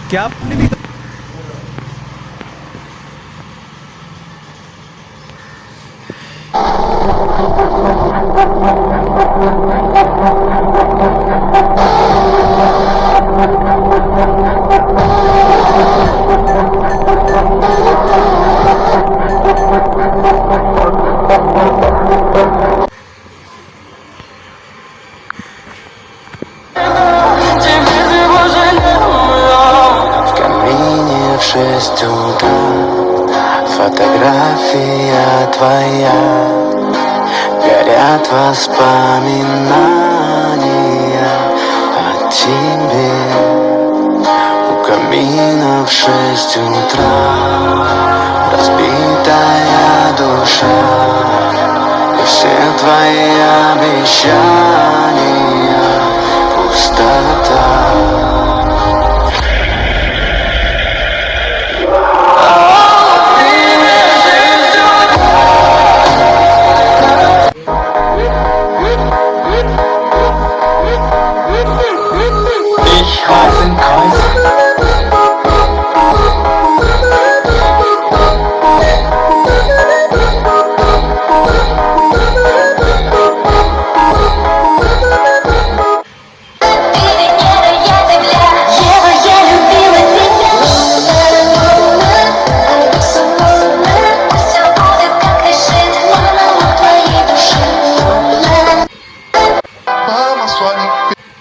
क्या आपने भी В 6 утра фотография твоя, горят воспоминания о тебе. У камина в 6 утра разбитая душа, и все твои обещания пустота. Ich weiß in Kreis.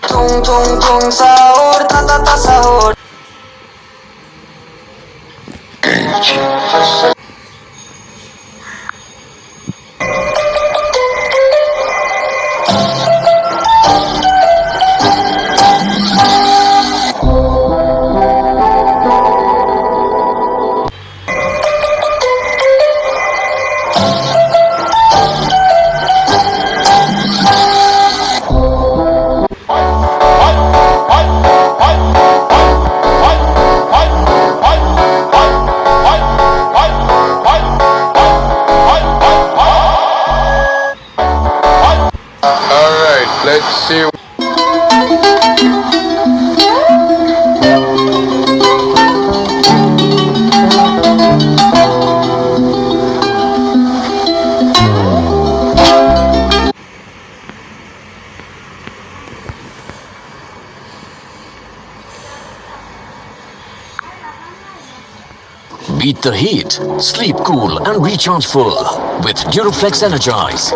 Tung tung tung sahur, ta ta ta sahur. Alright, let's see. Beat the heat, sleep cool and recharge full with Duroflex Energize.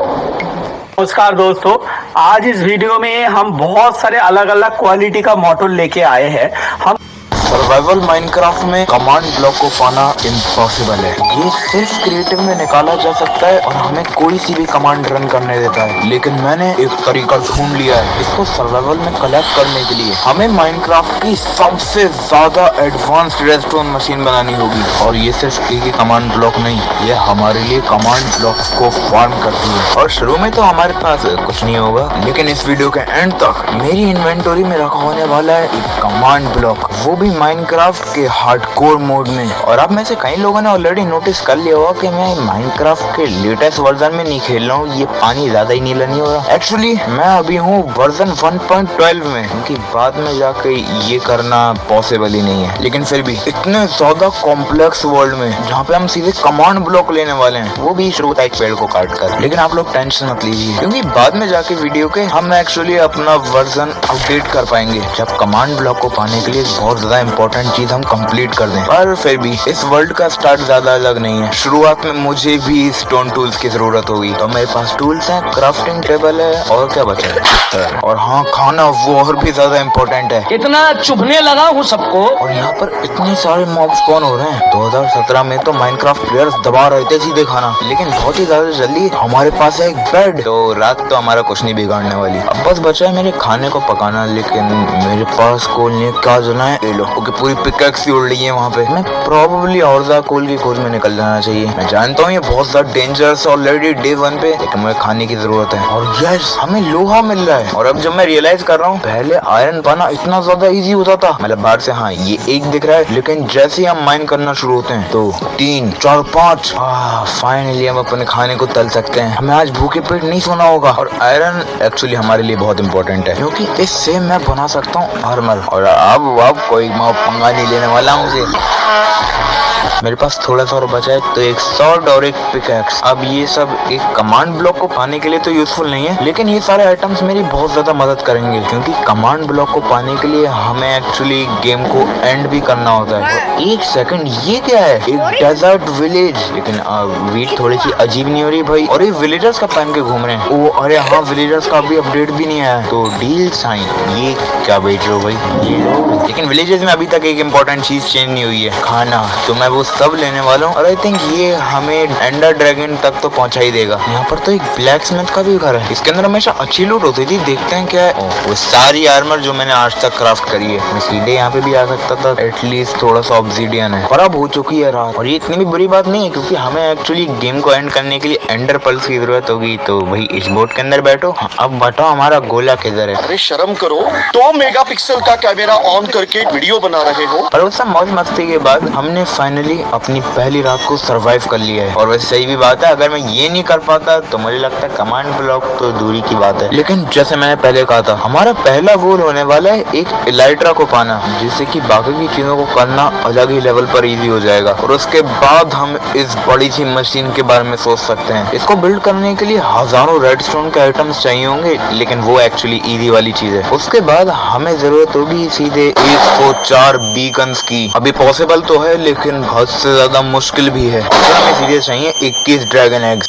नमस्कार दोस्तों, आज इस video में हम बहुत सारे अलग अलग क्वालिटी का मॉडल लेके आए हैं। हम सर्वाइवल माइनक्राफ्ट में कमांड ब्लॉक को पाना इम्पॉसिबल है। ये सिर्फ क्रिएटिव में निकाला जा सकता है और हमें कोई सी भी कमांड रन करने देता है, लेकिन मैंने एक तरीका ढूंढ लिया है। इसको सर्वाइवल में कलेक्ट करने के लिए हमें माइनक्राफ्ट की सबसे ज्यादा एडवांस्ड रेडस्टोन मशीन बनानी होगी। और ये सिर्फ एक ही कमांड ब्लॉक नहीं, ये हमारे लिए कमांड ब्लॉक को फार्म करती है। और शुरू में तो हमारे पास कुछ नहीं होगा, लेकिन इस वीडियो के एंड तक मेरी इन्वेंटरी में रखा होने वाला है एक कमांड ब्लॉक, वो भी माइनक्राफ्ट के हार्डकोर मोड में। और अब में से कई लोगों ने ऑलरेडी नोटिस कर लिया होगा कि मैं माइनक्राफ्ट के लेटेस्ट वर्जन में नहीं खेल रहा हूँ। ये पानी ज्यादा ही नीला नहीं हो रहा। एक्चुअली मैं अभी हूँ वर्जन 1.12 में, क्योंकि बाद में जाके ये करना पॉसिबल ही नहीं है। लेकिन फिर भी इतने ज्यादा कॉम्प्लेक्स वर्ल्ड में, जहाँ पे हम सीधे कमांड ब्लॉक लेने वाले हैं, वो भी शुरू एक पेड़ को काट कर। लेकिन आप लोग टेंशन मत लीजिए, क्योंकि बाद में जाके वीडियो के हम एक्चुअली अपना वर्जन अपडेट कर पाएंगे, जब कमांड ब्लॉक को पाने के लिए बहुत ज्यादा इंपॉर्टेंट चीज हम कंप्लीट कर दें। पर फिर भी इस वर्ल्ड का स्टार्ट ज्यादा अलग नहीं है। शुरुआत में मुझे भी स्टोन टूल्स की जरूरत होगी, तो मेरे पास टूल्स हैं, क्राफ्टिंग टेबल है, और क्या बचा है, और हाँ खाना, वो और भी ज्यादा इम्पोर्टेंट है। इतना चुभने लगा हूँ सबको। और यहाँ पर इतने सारे मॉब स्पॉन हो रहे हैं। 2017 में तो माइनक्राफ्ट प्लेयर्स दबा रहे थे सीधे खाना, लेकिन बहुत ही ज्यादा जल्दी हमारे पास है एक बेड, तो रात तो हमारा कुछ नहीं बिगाड़ने वाली। अब बस बचा है मेरे खाने को पकाना, लेकिन मेरे पास कोल नहीं, क्या जाना है ये लो। ओके, पूरी पिकैक्स ही उड़ रही है वहाँ पे। मैं प्रोबेबली और ज्यादा कोल की खोज में निकल जाना चाहिए। मैं जानता हूँ ये बहुत ज्यादा डेंजरस ऑलरेडी डे 1 पे, लेकिन मुझे खाने की जरूरत है। और यस, हमें लोहा मिल रहा है। और अब जब मैं रियलाइज कर रहा हूँ, पहले आयरन पाना इतना ज्यादा इजी होता था, मतलब बाहर से हाँ ये एक दिख रहा है, लेकिन जैसे ही हम माइन करना शुरू होते हैं तो 3 4 5 फाइनली हम अपने खाने को तल सकते हैं। हमें आज भूखे पेट नहीं सोना होगा। और आयरन एक्चुअली हमारे लिए बहुत इंपॉर्टेंट है, क्योंकि इससे मैं बना सकता हूँ आर्मर। और अब कोई मॉब पंगा नहीं लेने वाला मुझे। मेरे पास थोड़ा सा और बचा है, तो एक स्वॉर्ड और एक पिकैक्स। अब ये सब एक कमांड ब्लॉक को पाने के लिए तो यूजफुल नहीं है, लेकिन ये सारे आइटम्स मेरी बहुत ज्यादा मदद करेंगे, क्योंकि कमांड ब्लॉक को पाने के लिए हमें एक्चुअली गेम को एंड भी करना होता है। एक सेकंड, ये क्या है? एक डेजर्ट विलेज। लेकिन वीट थोड़ी सी अजीब नहीं हो रही भाई? और ये विलेजर्स कब पहन के घूम रहे हैं? ओ अरे हाँ, विलेजर्स का अभी अपडेट भी नहीं आया। तो डील साइन, ये क्या बेच रहे हो भाई? ये लो। लेकिन विलेजेस में अभी तक एक इम्पोर्टेंट चीज चेंज नहीं हुई है, खाना। तो मैं वो सब लेने वाला हूँ, और आई थिंक ये हमें एंडर ड्रैगन तक तो पहुंचा ही देगा। यहाँ पर तो एक ब्लैक स्मिथ का भी घर है, इसके अंदर हमेशा अच्छी लूट होती थी। देखते हैं क्या है। वो सारी आर्मर जो मैंने आज तक क्राफ्ट करी है। मैं सीधे यहाँ पे भी आ सकता था, एटलीस्ट थोड़ा सा ऑब्सीडियन है, पर अब हो चुकी है रात। और ये इतनी भी बुरी बात नहीं है, क्योंकि हमें एक्चुअली गेम को एंड करने के लिए एंडर पल्स की जरूरत होगी। तो भाई इस बोट के अंदर बैठो। अब बताओ हमारा गोला किधर है? अरे शर्म करो, 2 मेगापिक्सल का कैमरा ऑन करके वीडियो बना रहे हो। और उस सब मौज मस्ती के बाद हमने फाइनली अपनी पहली रात को सरवाइव कर लिया है। और वैसे सही भी बात है, अगर मैं ये नहीं कर पाता तो मुझे लगता है कमांड ब्लॉक तो दूरी की बात है। लेकिन जैसे मैंने पहले कहा था, हमारा पहला गोल होने वाला है एक इलाइट्रा को पाना, जिससे कि बाकी की चीजों को करना अलग ही लेवल पर इजी हो जाएगा। और उसके बाद हम इस बड़ी सी मशीन के बारे में सोच सकते हैं। इसको बिल्ड करने के लिए हजारों रेडस्टोन के आइटम्स चाहिए होंगे, लेकिन वो एक्चुअली इजी वाली चीज है। उसके बाद हमें जरूरत होगी सीधे 104 बीकन्स की। अभी पॉसिबल तो है, लेकिन बहुत से ज्यादा मुश्किल भी है। हमें सीधे चाहिए 21 ड्रैगन एग्स।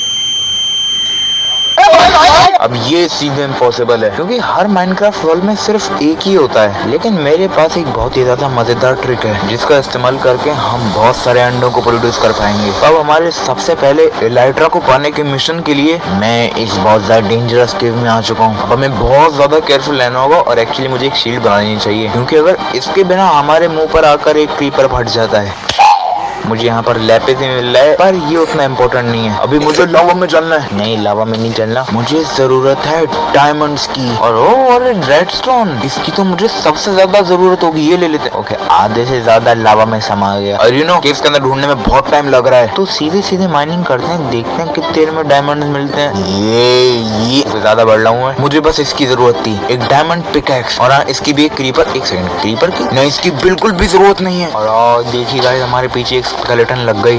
अब ये सीधे इम्पॉसिबल है, क्योंकि हर माइनक्राफ्ट वर्ल्ड में सिर्फ एक ही होता है। लेकिन मेरे पास एक बहुत ही ज्यादा मजेदार ट्रिक है, जिसका इस्तेमाल करके हम बहुत सारे अंडों को प्रोड्यूस कर पाएंगे। अब हमारे सबसे पहले इलाइट्रा को पाने के मिशन के लिए मैं इस बहुत ज्यादा डेंजरस केव में आ चुका हूँ। अब हमें बहुत ज्यादा केयरफुल रहना होगा, और एक्चुअली मुझे एक शील्ड बनानी चाहिए, क्योंकि अगर इसके बिना हमारे मुंह पर आकर एक क्रीपर फट जाता है। मुझे यहाँ पर लैपिस ही मिल रहा है, पर ये उतना इम्पोर्टेंट नहीं है। अभी मुझे लावा में चलना है। नहीं, लावा में नहीं चलना, मुझे जरूरत है डायमंड्स की। और रेडस्टोन, इसकी तो मुझे सबसे ज्यादा जरूरत होगी। ये ले लेते हैं। ओके, आधे से ज्यादा लावा में समा गया। और यू नो, केव्स के अंदर ढूंढने में बहुत टाइम लग रहा है, तो सीधे सीधे माइनिंग करते हैं, देखते हैं कितने देर में डायमंड मिलते हैं। ये ज्यादा बढ़ रहा हूँ। मुझे बस इसकी जरूरत थी, एक डायमंड पिकैक्स। और इसकी भी एक क्रीपर। एक सेकंड, क्रीपर की नहीं, इसकी बिल्कुल भी जरूरत नहीं है। और देखिए गाइस, हमारे पीछे एक स्केलेटन लग गई।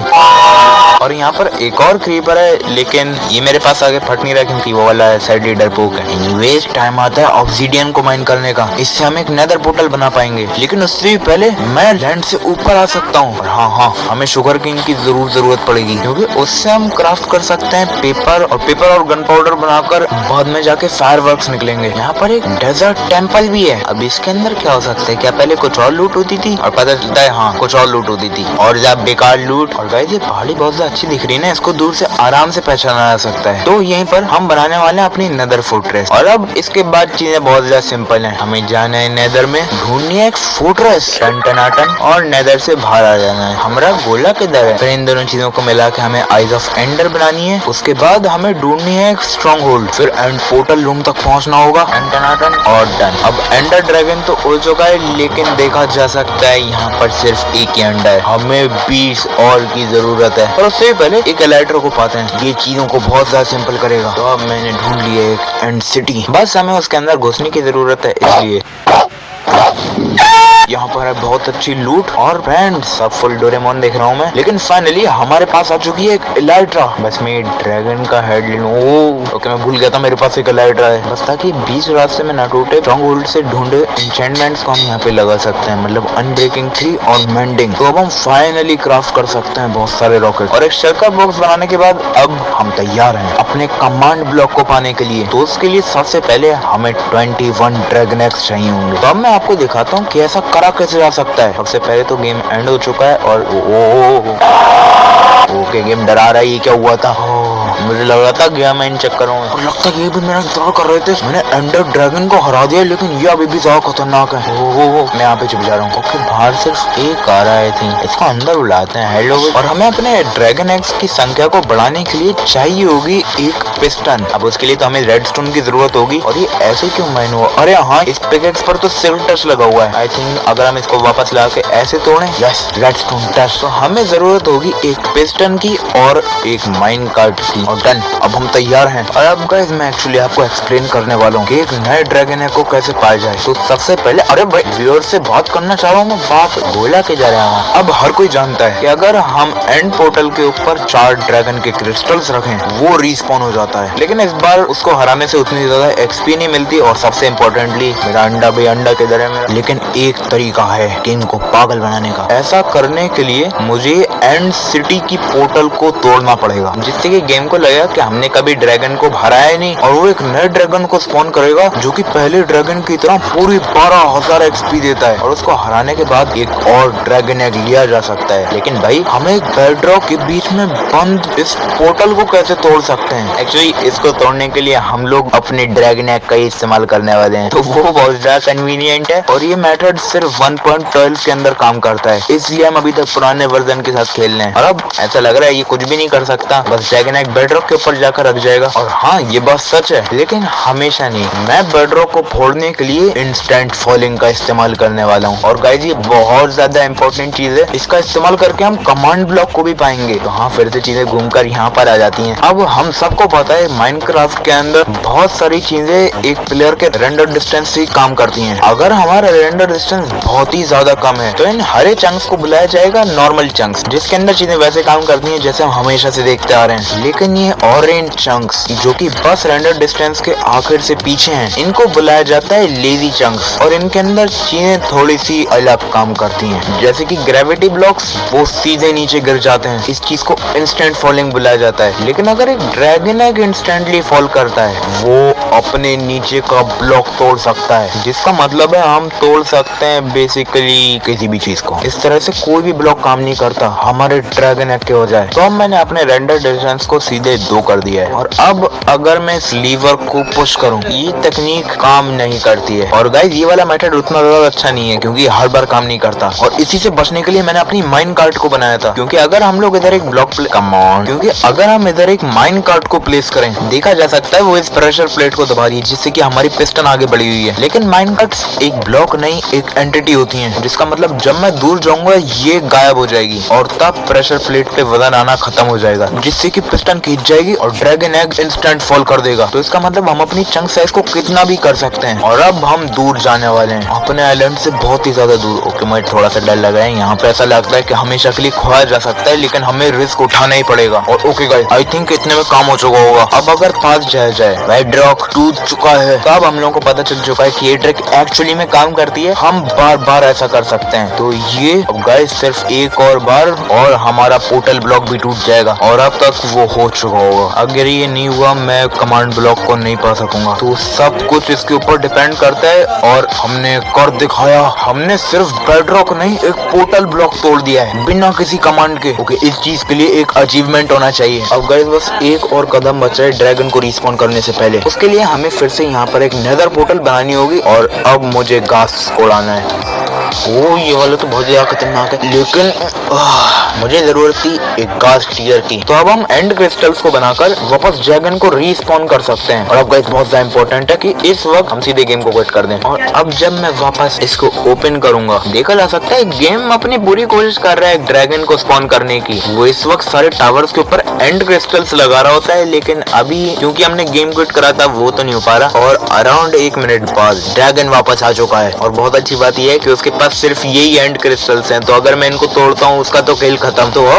और यहाँ पर एक और क्रीपर है, लेकिन ये मेरे पास आगे फट नहीं रहा, क्योंकि वो वाला सैडी डरपोक है। एनीवेज, टाइम आता है ऑब्सीडियन को माइन करने का। इससे हम एक नेदर पोर्टल बना पाएंगे, लेकिन उससे भी पहले मैं लैंड से ऊपर आ सकता हूँ। और हाँ, हमें शुगर केन की जरूरत पड़ेगी, क्योंकि उससे हम क्राफ्ट कर सकते हैं पेपर और गन पाउडर बनाकर बाद में जाके फायरवर्क्स निकलेंगे। यहाँ पर एक डेजर्ट टेम्पल भी है। अब इसके अंदर क्या हो सकता है? क्या पहले कुछ और लूट होती थी? और पता चलता है हाँ, कुछ और लूट होती थी, और जब बेकार लूट। और गाइस, ये पहाड़ी बहुत ज्यादा अच्छी दिख रही है ना, इसको दूर से आराम से पहचाना जा सकता है। तो यहीं पर हम बनाने वाले हैं अपनी नेदर फोर्ट्रेस। और अब इसके बाद चीजें बहुत ज्यादा सिंपल हैं। हमें जाना है नेदर में, ढूंढनी है एक फोर्ट्रेस, टन और नेदर से बाहर आ जाना है। हमारा गोला किधर है? फिर इन दोनों चीजों को मिला के हमें आइज ऑफ एंडर बनानी है। उसके बाद हमें ढूंढनी है एक स्ट्रॉन्ग होल्ड, फिर एंड पोर्टल रूम तक पहुंचना होगा। टन और डन। अब एंडर ड्रैगन तो उड़ चुका है, लेकिन देखा जा सकता है यहाँ पर सिर्फ एक ही अंडा है। हमें 20 और की जरूरत है, और उससे पहले एक इलाइट्रा को पाते हैं। ये चीजों को बहुत ज्यादा सिंपल करेगा। तो अब मैंने ढूंढ लिया एक एंड सिटी, बस हमें उसके अंदर घुसने की जरूरत है। इसलिए यहाँ पर है बहुत अच्छी लूट और फ्रेंड्स, सब फुल डोरेमोन देख रहा हूँ मैं। लेकिन फाइनली हमारे पास आ चुकी है एक इलाइट्रा। बस मैं ड्रैगन का हेड ले लूँ। ओके, मैं भूल गया था मेरे पास एक इलाइट्रा है। बस ताकि बीच रास्ते में ना टूटे, स्ट्रॉन्ग होल्ड से ढूंढे एन्चेंटमेंट्स को हम यहाँ पे लगा सकते हैं, मतलब अनब्रेकिंग 3 और मेंडिंग। तो अब हम फाइनली क्राफ्ट कर सकते हैं बहुत सारे रॉकेट। और एक शर्कर बॉक्स बनाने के बाद अब हम तैयार हैं अपने कमांड ब्लॉक को पाने के लिए। तो उसके लिए सबसे पहले हमें 21 ड्रैगन एग्स चाहिए होंगे। तो अब मैं आपको दिखाता हूँ कि ऐसा करा कैसे जा सकता है। सबसे पहले तो गेम एंड हो चुका है, और ओके, गेम डरा रहा है। ये क्या हुआ था? मुझे लग रहा था गया मैं इन चक्करों में, और लगता है ये भी मेरा इंतजार कर रहे थे। मैंने एंडर ड्रैगन को हरा दिया, लेकिन ये अभी भी ज्यादा खतरनाक है। मैं यहाँ पे चुप जा रहा हूँ। ओके, बाहर सिर्फ एक आ रहा है, थी इसको अंदर बुलाते हैं। हेलो। और हमें अपने ड्रैगन एग्स की संख्या को बढ़ाने के लिए चाहिए होगी एक पिस्टन। अब उसके लिए तो हमें रेडस्टोन की जरूरत होगी। और ये ऐसे क्यों माइन हुआ? अरे हाँ, इस पिकैक्स पर तो सिल्वर टच लगा हुआ है। आई थिंक अगर हम इसको वापस ला के ऐसे तोड़े, यस, रेडस्टोन टच। तो हमें जरूरत होगी एक पिस्टन की और एक माइन कार्ट की। और डन, अब हम तैयार हैं। और अब गाइस मैं एक्चुअली आपको एक्सप्लेन करने वाला हूँ कि एक नए ड्रैगन को कैसे पाया जाए। तो सबसे पहले, अरे भाई व्यूअर से बात करना चाह रहा हूँ मैं, बात गोला के जा रहा हूँ। अब हर कोई जानता है कि अगर हम एंड पोर्टल के ऊपर 4 ड्रैगन के क्रिस्टल्स रखें वो रिस्पॉन हो जाता है, लेकिन इस बार उसको हराने से उतनी ज्यादा एक्सपी नहीं मिलती और सबसे इम्पोर्टेंटली मेरा अंडा भी अंडा के दर है मेरा। लेकिन एक तरीका है कि इनको पागल बनाने का। ऐसा करने के लिए मुझे एंड सिटी की पोर्टल को तोड़ना पड़ेगा, जिससे कि गेम को लगेगा कि हमने कभी ड्रैगन को हराया ही नहीं और वो एक नए ड्रैगन को स्पॉन करेगा जो कि पहले ड्रैगन की तरह पूरी 12,000 एक्सपी देता है और उसको हराने के बाद एक और ड्रैगन एग लिया जा सकता है। लेकिन भाई हमें बेडरॉक के बीच में बंद इस पोर्टल को कैसे तोड़ सकते हैं? एक्चुअली इसको तोड़ने के लिए हम लोग अपने ड्रैगन एग का ही इस्तेमाल करने वाले हैं, तो वो बहुत ज्यादा कन्वीनियंट है और ये मेथड सिर्फ 1.12 के अंदर काम करता है, इसलिए हम अभी तक पुराने वर्जन के साथ खेल रहे हैं। और अब ऐसा लग रहा है ये कुछ भी नहीं कर सकता, बस ड्रैगन एग बेडरॉक के ऊपर जाकर रख जाएगा। और हाँ, ये बात सच है, लेकिन हमेशा नहीं। मैं बेडरॉक को फोड़ने के लिए इंस्टेंट फॉलिंग का इस्तेमाल करने वाला हूँ। और गाइस ये बहुत ज्यादा इंपॉर्टेंट चीज है, इसका इस्तेमाल करके हम कमांड ब्लॉक को भी पाएंगे। तो हाँ, फिर से चीजें घूमकर यहाँ पर आ जाती हैं। अब हम सबको पता है माइनक्राफ्ट के अंदर बहुत सारी चीजें एक प्लेयर के रेंडर डिस्टेंस से काम करती हैं। अगर हमारा रेंडर डिस्टेंस बहुत ही ज्यादा कम है तो इन हरे चंक्स को बुलाया जाएगा नॉर्मल चंक्स, जिसके अंदर चीजें वैसे काम करती हैं जैसे हम हमेशा से देखते आ रहे हैं। लेकिन ये ऑरेंज चंक्स जो कि बस रेंडर डिस्टेंस के आखिर से पीछे हैं, इनको बुलाया जाता है लेजी चंक्स और इनके अंदर चीजें थोड़ी सी अलग काम करती हैं। जैसे कि ग्रेविटी ब्लॉक्स वो सीधे नीचे गिर जाते हैं, इस चीज को इंस्टेंट फॉलिंग बुलाया जाता है। लेकिन अगर एक ड्रैगन एग इंस्टेंटली फॉल करता है वो अपने नीचे का ब्लॉक तोड़ सकता है, जिसका मतलब है हम तोड़ सकते हैं बेसिकली किसी भी चीज को। इस तरह से कोई भी ब्लॉक काम नहीं करता हमारे ड्रैगन एग के हो जाए। तो अब मैंने अपने रेंडर डिस्टेंस को सीधे 2 कर दिया है और अब अगर मैं इस लीवर को पुश करूं ये तकनीक काम नहीं करती है। और गाइस ये वाला मेथड उतना ज्यादा अच्छा नहीं है क्योंकि हर बार काम नहीं करता और इसी से बचने के लिए मैंने अपनी माइन कार्ट को बनाया था। क्योंकि अगर हम लोग इधर एक ब्लॉक अगर हम इधर एक माइन कार्ट को प्लेस करें, देखा जा सकता है वो इस प्रेशर प्लेट को दबा रही है जिससे कि हमारी पिस्टन आगे बढ़ी हुई है। लेकिन माइन कार्ट्स एक ब्लॉक नहीं एक एंटिटी होती है, जिसका मतलब जब मैं दूर जाऊंगा ये गायब हो जाएगी और तब प्रेशर प्लेट पे वजन आना खत्म हो जाएगा, जिससे कि पिस्टन खींच जाएगी और ड्रैगन एग इंस्टेंट फॉल कर देगा। तो इसका मतलब हम अपनी चंक साइज को कितना भी कर सकते हैं। और अब हम दूर जाने वाले हैं अपने आइलैंड से बहुत ही ज्यादा दूर। ओके, मुझे थोड़ा सा डर लग रहा है, यहाँ पे ऐसा लगता है कि हमेशा के लिए खोया जा सकता है, लेकिन हमें रिस्क उठाना ही पड़ेगा। और ओके गाइस, आई थिंक इतने में काम हो चुका होगा। अब अगर पास जाया जाए बेडरॉक टूट चुका है, तब हम लोगों को पता चल चुका है कि ये ट्रिक एक्चुअली में काम करती है, हम बार बार ऐसा कर सकते हैं। तो ये अब गाइस सिर्फ एक और बार और हमारा पोर्टल ब्लॉक भी टूट जाएगा और अब तक वो हो चुका होगा। अगर ये नहीं हुआ मैं कमांड ब्लॉक को नहीं पा सकूंगा। तो सब कुछ इसके ऊपर डिपेंड करता है और हमने कर दिखाया। हमने सिर्फ बेडरॉक नहीं एक पोर्टल ब्लॉक तोड़ दिया है बिना किसी कमांड के। ओके, इस चीज के लिए एक अचीवमेंट होना चाहिए। अब गाइस बस एक और कदम बचा है ड्रैगन को रिस्पॉन करने से पहले। उसके लिए हमें फिर से यहाँ पर एक नेदर पोर्टल बनानी होगी और अब मुझे घास कोड़ाना है। ओ ये वाला तो बहुत ज्यादा खतरनाक है, लेकिन मुझे जरूरत थी एक घास टीयर की। तो अब हम एंड क्रिस्टल्स को बनाकर वापस ड्रैगन को रिस्पॉन कर सकते हैं। और अब गाइस बहुत ज्यादा इंपॉर्टेंट है कि इस वक्त हम सीधे गेम को क्विट कर दें। और अब जब मैं वापस इसको ओपन करूंगा, देखा जा सकता है गेम अपनी पूरी कोशिश कर रहा है ड्रैगन को स्पॉन करने की। वो इस वक्त सारे टावर्स के ऊपर एंड क्रिस्टल्स लगा रहा होता है, लेकिन अभी क्योंकि हमने गेम क्विट करा था वो तो नहीं हो पा रहा। और अराउंड 1 मिनट बाद ड्रैगन वापस आ चुका है और बहुत अच्छी बात यह है कि उसके पास सिर्फ यही एंड क्रिस्टल्स हैं। तो अगर मैं इनको तोड़ता हूँ उसका तो खेल खत्म। तो अब